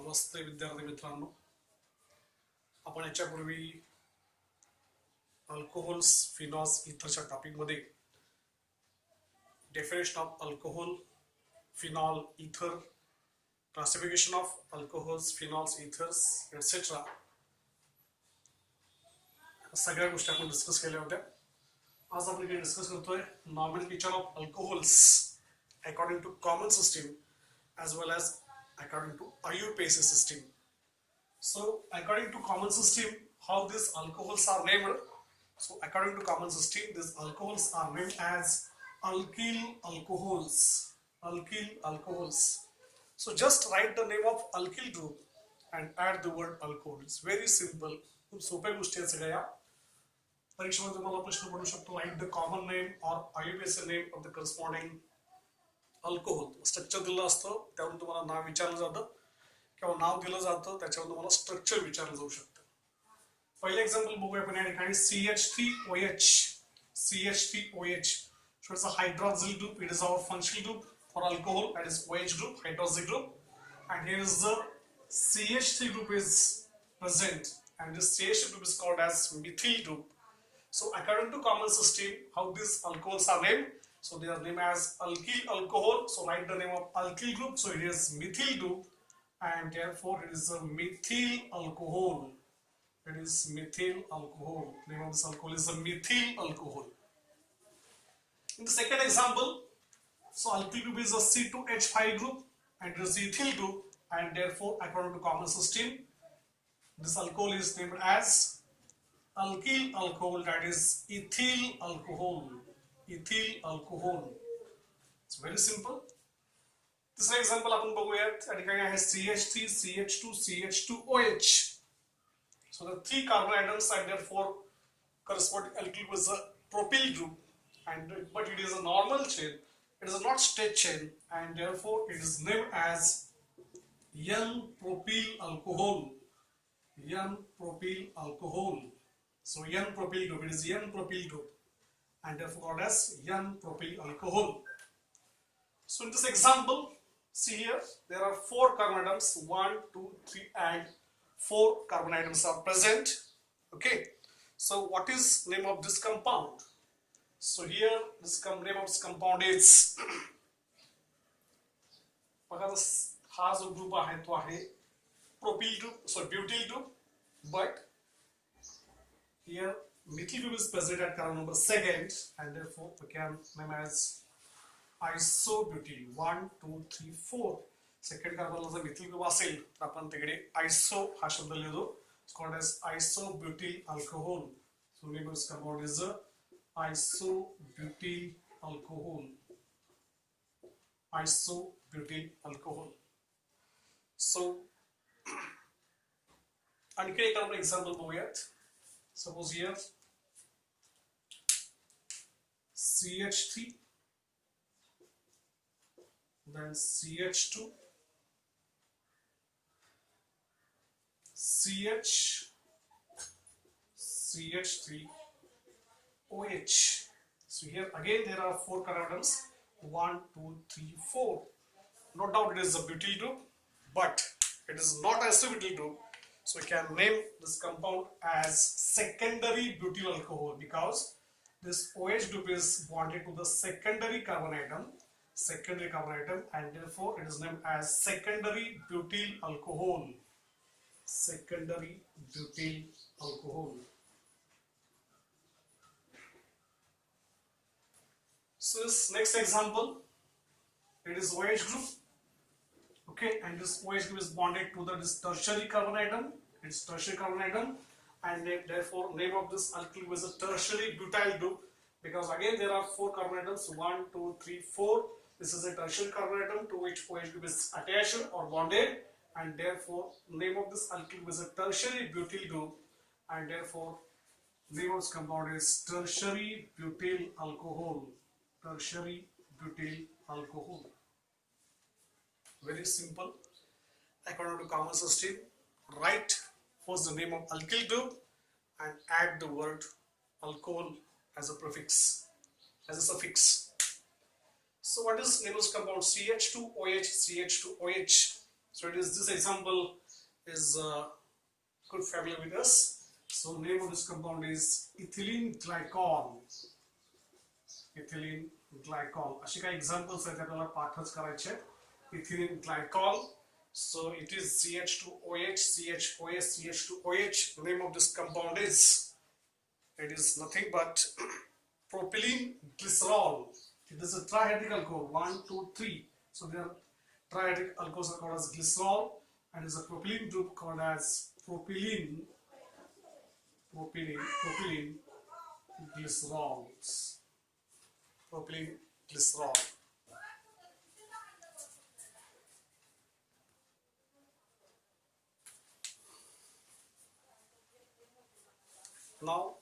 नमस्ते विद्यार्थी मित्रांनो, आपण याच्यापूर्वी अल्कोहोल्स, फिनॉल्स, इथरच्या टॉपिकमध्ये definition of alcohol, phenol, ether, classification of alcohols, phenols, ethers etcetera सगळ्या गोष्टी आपण डिस्कस केल्या होत्या. आज आपण काही डिस्कस करतोय nomenclature of alcohols according to common system as well as according to IUPAC system. So according to common system, how these alcohols are named? So according to common system, these alcohols are named as alkyl alcohols. Alkyl alcohols. So just write the name of alkyl group and add the word alcohol. It's very simple. खूप सोप्या गोष्टी आहेत सगळ्या. परीक्षेमध्ये तुम्हाला प्रश्न पडू शकतो, write the common name or IUPAC name of the corresponding alcohol. Structure दिलं असतं, त्यावरून तुम्हाला नाव विचारलं जातं किंवा नाव दिलं जातं, त्याच्यावर तुम्हाला स्ट्रक्चर विचारलं जाऊ शकतं. पहिले एक्झाम्पल बघूया आपण या ठिकाणी CH3OH. CH3OH. So it's a hydroxyl group. It is our functional group for alcohol. That is OH group, hydroxyl group. And here is the CH3 group is present, and this CH3 group is called as methyl group. So according to common system, how these alcohols are named? So they are named as alkyl alcohol. So write the name of alkyl group. So it is methyl group, and therefore it is a methyl alcohol. It is methyl alcohol. Name of this alcohol is a methyl alcohol. In the second example, so alkyl group is a C2H5 group, and it is ethyl group, and therefore according to common system, this alcohol is named as alkyl alcohol. That is ethyl alcohol. Ethyl alcohol. It's very simple. This example आपण बघूयात. या ठिकाणी आहे CH3, CH2, CH2OH. So the three carbon atoms and therefore corresponding alkyl was a propyl group, and but it is a normal chain. It is a not straight chain, and therefore it is named as N-propyl alcohol. N-propyl alcohol. So N-propyl group. It is N-propyl group, and therefore called as N-propyl alcohol. So in this example, see here, there are 4 carbon atoms, 1, 2, 3 and 4 carbon atoms are present. Okay, so what is name of this compound? So here this name of this compound is हा जो group आहे तो आहे propyl group, so butyl group, but here methyl group is present at carbon number 2nd, and therefore we can name as isobutyl. 1, 2, 3, 4. Second carbon ला जर methyl group असेल तर आपण तिकडे iso हा शब्द लिहितो. It's called as isobutyl alcohol. So name of this compound is isobutyl alcohol. Isobutyl alcohol. So आणखी एक आपण एक्झाम्पल बघूयात. Suppose here CH3, then CH2, CH, CH3, OH. So here again there are 4 carbon atoms, 1, 2, 3, 4. No doubt it is a butyl group, but it is not isobutyl group. So we can name this compound as secondary butyl alcohol, because this OH group is bonded to the secondary carbon atom, and therefore it is named as secondary butyl alcohol. Secondary butyl alcohol. So this next example, it is OH group. Okay, and this OH group is bonded to this tertiary carbon atom. It's tertiary carbon atom, and therefore name of this alkyl group is a tertiary butyl group, because again there are 4 carbon atoms, 1, 2, 3, 4. This is a tertiary carbon atom to which OH group is attached or bonded, and therefore name of this alkyl group is a tertiary butyl group, and therefore name of this compound is tertiary butyl alcohol. Tertiary butyl alcohol. Very simple. According to common system, write first the name of alkyl group and add the word alcohol as a prefix, as a suffix. So what is name of this compound? CH2OH, CH2OH. So it is this example is good familiar with us. So name of this compound is ethylene glycol. Ethylene glycol. अशी काही examples आहेत आपल्याला पाठच करायचे. Ethylene glycol. So it is CH2OH, CHOH, CH2OH. The name of this compound is, it is nothing but propylene glycerol. It is a trihedric alcohol. 1, 2, 3. So there are trihedric alcohols are called as glycerol, and is a propylene group called as propylene glycerols. Propylene glycerol. Now,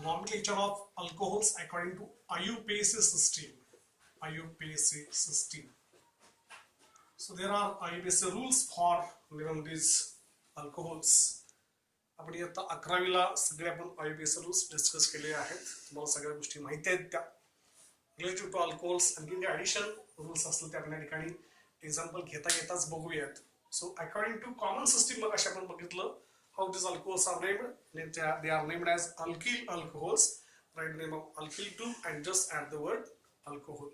nomenclature of alcohols according to IUPAC system. IUPAC system. So there are IUPAC rules for naming these alcohols. आपण आता 11वीला सगळे आपण IUPAC rules discuss केले आहेत. तुम्हाला सगळ्या गोष्टी माहिती आहेत त्या रिलेटेड टू अल्कोहोल्स. आणखी काही ॲडिशनल रूल्स असतील ते आपण या ठिकाणी एक्झाम्पल घेताच बघूयात. So according to common system मग आपण बघितलं how these alcohols are named. They are named as alkyl alcohols. Write the name of alkyl group and just add the word alcohol.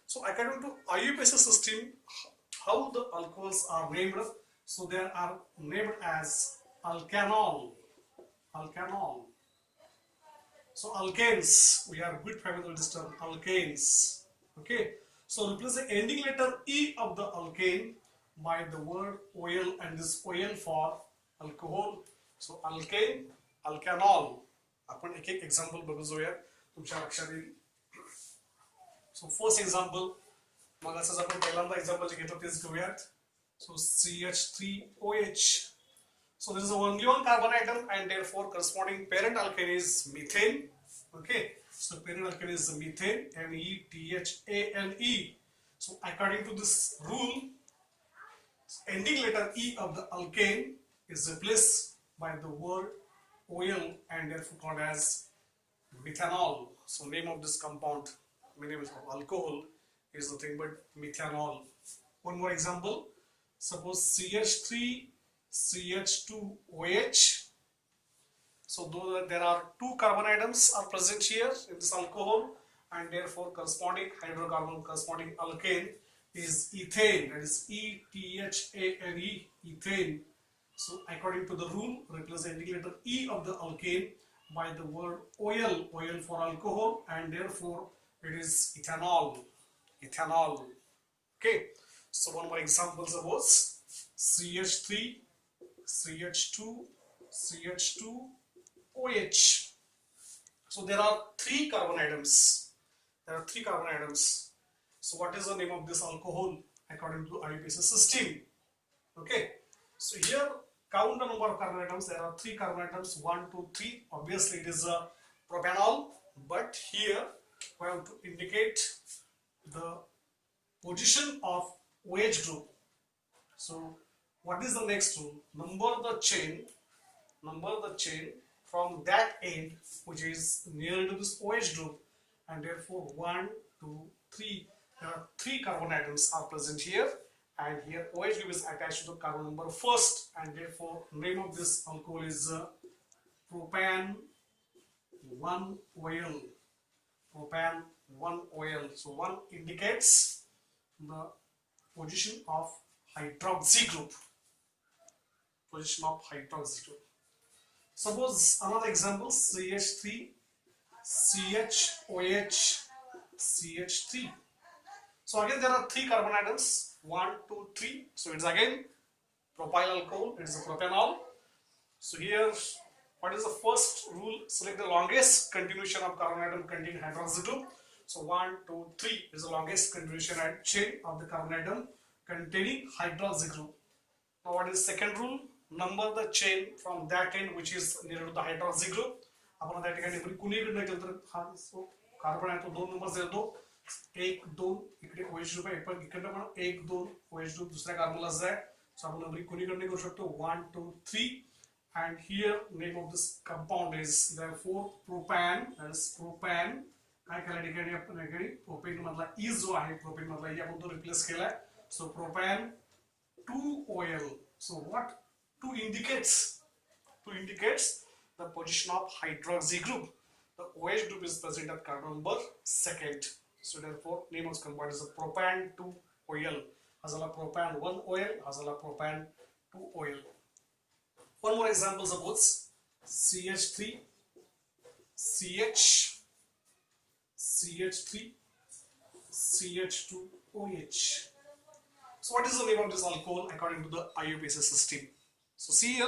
So according to IUPAC system, how the alcohols are named? So they are named as alkanol. Alkanol. So alkanes, we are good familiar with this term, alkanes. Okay. So replace the ending letter E of the alkane by the word OL, and this OL for alcohol. So alkane, alkanol. आपण एक एक example बघू जाऊया तुमच्या लक्षात येईल. So first example मग असंच आपण पहिल्यांदा एक्झाम्पल जे घेतो तेच घेऊयात. सो CH3OH. So there is only one carbon atom and therefore corresponding parent alkane is methane. Okay. So parent alkane is methane, METHANE. So according to this rule, ending letter E of the alkane is replaced by the word OL and therefore called as methanol. So name of this compound, name of alcohol, is nothing but methanol. One more example. Suppose CH3 CH2OH. So though there are two carbon atoms are present here in this alcohol, and therefore corresponding hydrocarbon corresponding alkane is ethane. That is ETHANE, ethane. So according to the rule, replace the ending letter E of the alkane by the word OL, OL for alcohol, and therefore it is ethanol. Ethanol. Okay. So one more example, suppose CH3 CH2 CH2OH. So there are three carbon atoms. There are three carbon atoms. So what is the name of this alcohol according to IUPAC system? Okay. So here count the number of carbon atoms. There are three carbon atoms. 1, 2, 3. Obviously it is a propanol, but here we have to indicate the position of OH group. So what is the next rule? Number the chain from that end which is near to this OH group, and therefore 1, 2, 3. There are three carbon atoms are present here, and here OH group is attached to the carbon number first, and therefore name of this alcohol is propan 1-OL. Propan 1-OL. So 1 indicates the position of hydroxy group. Position of hydroxy group. Suppose another example, CH3 CHOH CH3. So again there are three carbon atoms, 1, 2, 3. So it's again propyl alcohol. It is a propanol. So here, what is the first rule? Select the longest continuation of carbon atom containing hydroxy group. So 1, 2, 3 is the longest continuation and chain of the carbon atom containing hydroxy group. Now what is second rule? Number the chain from that end which is near to the hydroxy group. आपण त्या ठिकाणी कुणीकडे केलं तर हा carbon आहे तो दोन नंबर देतो. 1, 2 इकडे OH ग्रुप आहे, पण इकडे पण 1, 2 OH ग्रुप दुसऱ्या कार्बनला जाय. सो आपण नंबर कुणीकडे करू शकतो 1, 2, 3. And here name of this compound is therefore propan. That is propan. काय केलं ठिकाणी आपण ठिकाणी प्रोपेन मधला ई जो आहे प्रोपेन मधला ई आपण तो रिप्लेस केलाय. So propan 2OL. So what 2 indicates? 2 indicates the position of hydroxy group. The OH group is present at carbon number second. So therefore name of compound is propan 2OL. Hazala propan 1OL, hazala propan 2OL. One more example, suppose CH3, CH, CH3, CH2OH. So what is the name of this alcohol according to the IUPAC system? So see here,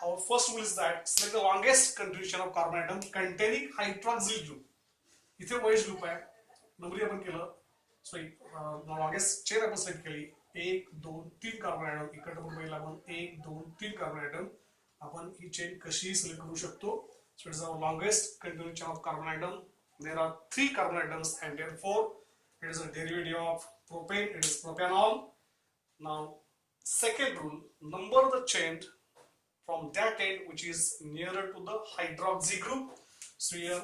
our first rule is that select the longest continuation of carbon atom containing hydroxyl group. इथे OH group आहे, नंबरी आपण केलं, sorry longest chain आपण select केली, 1 2 3 carbon atom, इकडे पण पहिला आपण 1 2 3 कार्बन ॲटम, आपण ही चेन कशी सिलेक्ट करू शकतो. So it is our longest continuation of carbon atom. There are 3 carbon atoms and therefore it is a derivative of propane, it is propanol. Now second rule, number the chain from that end which is nearer to the hydroxy group. So here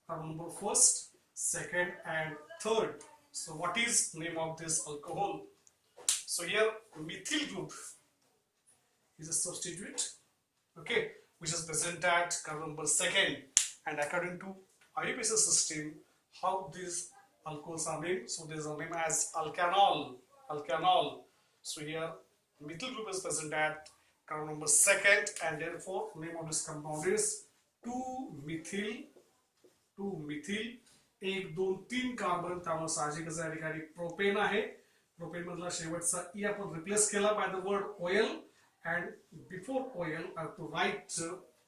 carbon number first, second and third. So what is name of this alcohol? So here methyl group is a substitute, okay, which is present at carbon number second, and according to IUPAC system, how these alcohols are named. So these are named as alkanol. So here methyl group is present at carbon number second, and therefore name of this compound is 2-methyl 1 2 3 carbon. त्यामुळे साहजिकच या ठिकाणी propane आहे. Propane मधला शेवटचा ई आपण replace केला by the word oil, and before oil I have to write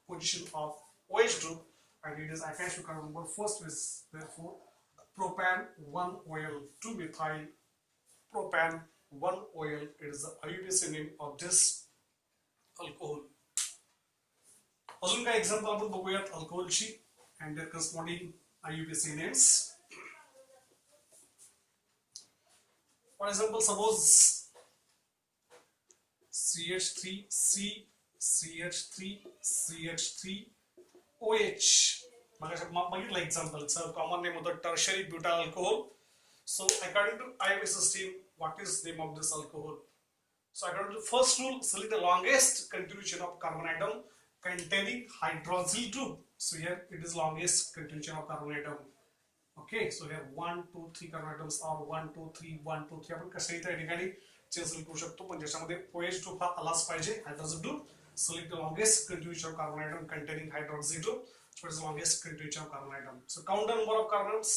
position of OH group, and it is attached to carbon number first, is therefore propan 1 oil 2 methyl propan 1 oil. It is the IUPAC name of this alcohol. अजून काही example आपण बघूयात अल्कोहोलची and their corresponding IUPAC names. For example, suppose CH3C, CH3, CH3OH. बघितलं example. It's a common name of the tertiary butyl alcohol. So according to IUPAC system, what is the name of this alcohol? So according to the first rule, select the longest continuation of carbon atom containing hydroxyl group. So here it is longest continuation of carbon atom. Okay, so here 1 2 3 carbon atoms or 1 2 3 1 2 3 आपण कसे त्या ठिकाणी change करू शकतो, पण ज्याच्यामध्ये OH group हा आलाच पाहिजे, hydroxyl group. Select the longest continuation of carbon atom containing hydroxyl group. So it is the longest continuation of carbon atom. So count the number of carbons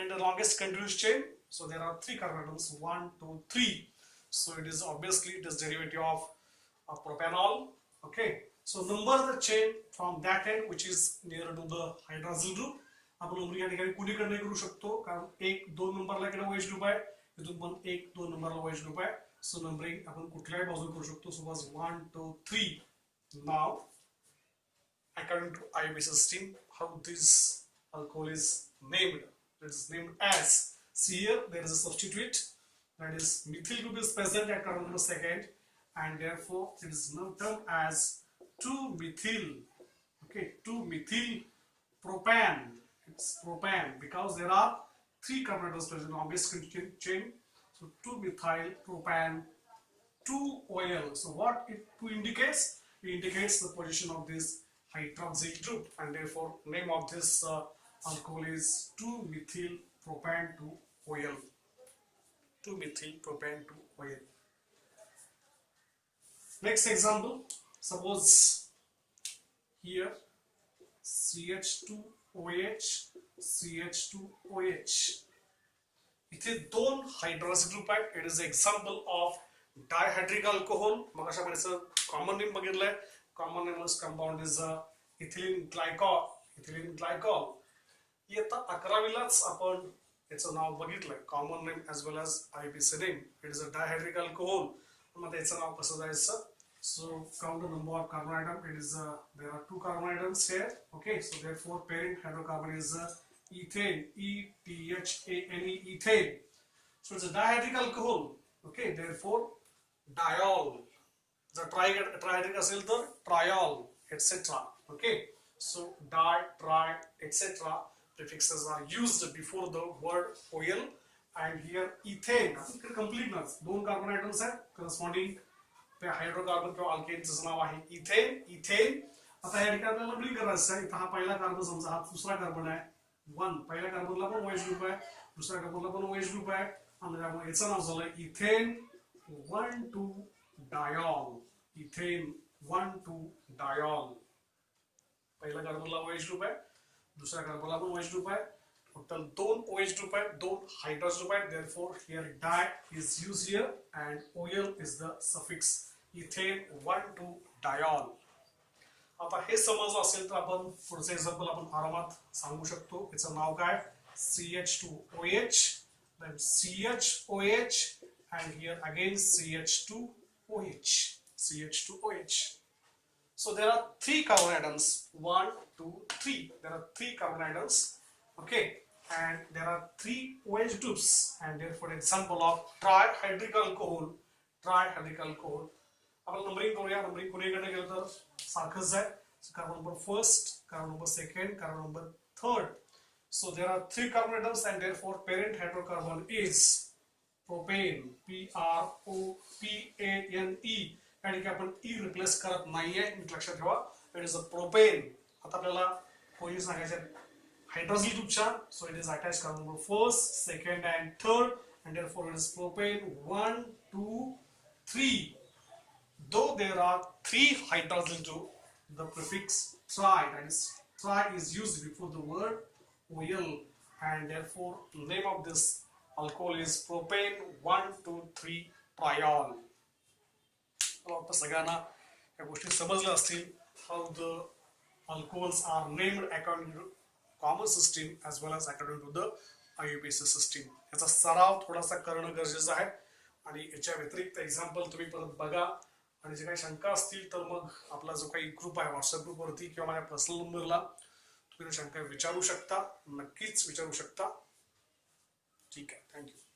in the longest continuous chain. So there are 3 carbon atoms, 1 2 3. So it is obviously it is derivative of propanol. Okay, so number the chain from that end which is nearer to the hydroxyl group. आपण number या ठिकाणी कुणीकडे करू शकतो, कारण 1 2 नंबरला इकडे OH group आहे, इथून पण 1 2 नंबरला OH ग्रुप आहे. सो नंबरिंग आपण कुठल्याही बाजूला करू शकतो. So was 1 2 3. Now according to IUPAC system, how this alcohol is named, it is named as, see here there is a substitute, that is methyl group is present at carbon number second, and therefore it is now termed as 2-methyl, okay, 2-methyl propan. It's propan because there are 3 carbon atoms present on this chain. So 2-methyl propan 2 oil. So what it 2 indicates? It indicates the position of this hydroxyl group, and therefore name of this alcohol is 2-methyl propan 2 oil. 2-methyl propan 2 oil. Next example, suppose here CH2OH, CH2OH. इथे 2 hydroxyl group आहेत. It is example of dihydric alcohol. मग अशा प्रकारचं common name बघितलंय. Common name compound is ethylene glycol. इयत्ता 11वीलाच आपण याचं नाव बघितलंय. Common name as well as IUPAC name. It is a dihydric alcohol. मग याचं नाव कसं जायचं? So count the number of carbon atom. It is there are 2 carbon atoms here. Okay, so therefore parent hydrocarbon is ethane, ETHANE, ethane. So it's a dihydric alcohol. Okay, therefore diol. The trihydric acyl the triol, etc. Okay, so di, tri, etc. prefixes are used before the word oil, and here ethane. इकडे complete ना दोन carbon items आहेत corresponding ते hydrocarbon किंवा अल्केनचं नाव आहे ethane. Ethane आता या ठिकाणी आपल्याला ब्लिंक करायचं आहे. इथं हा पहिला कार्बन समजा हा दुसरा कार्बन आहे 1. पहिल्या कार्बनला पण OH ग्रुप आहे, दुसऱ्या कार्बनला पण OH ग्रुप आहे आणि त्यामुळे याचं नाव झालं इथेन 1,2 डायॉल. Ethane 1,2 dial. पहिल्या कार्बनला OH ग्रुप आहे, दुसऱ्या कार्बनला पण OH ग्रुप आहे. टोटल 2 OH ग्रुप आहेत, 2 हायड्रोजन ग्रुप आहेत. therefore here di is used here and ol is the suffix ethane 1,2 diol. आता हे समजलं असेल तर आपण पुढचं एक्झाम्पल आपण आरामात सांगू शकतो. याचं नाव काय CH2OH, then CHOH and here again CH2OH. CH2OH. So there are 3 carbon atoms, 1, 2, 3. There are 3 carbon atoms, okay, and there are 3 OH groups, and therefore example of trihydric alcohol. Trihydric alcohol. आपण numbering करूया. Numbering कोणीकडे गेलं तर सारखंच आहे. Carbon number first, carbon number second, carbon number third. So there are 3 carbon atoms, and therefore parent hydrocarbon is propane. PROPANE. आणि की आपण ई replace करत नाहीये, लक्षात ठेवा. It is a propane. आता आपल्याला कोणी सांगायचं हायड्रोजन ग्रुपच्या. So it is attach carbon number first, second and third, and therefore it is propane 1, 2, 3. Though there are 3 hydrogen group, the prefix tri, that is tri is used before the word OL, and therefore name of this alcohol is propane 1, 2, 3 triol. आता सगळ्यांना या गोष्टी समजल्या असतील. How the alcohols are named according to common system as well as according to the IUPAC system. याचा सराव थोडासा करणं गरजेचं आहे आणि याच्या व्यतिरिक्त एक्झाम्पल तुम्ही परत बघा आणि जे काही शंका असतील तर मग आपला जो काही ग्रुप आहे व्हॉट्सअप ग्रुपवरती किंवा माझ्या पर्सनल नंबरला तुम्ही शंका विचारू शकता, नक्कीच विचारू शकता. ठीक आहे, थँक्यू.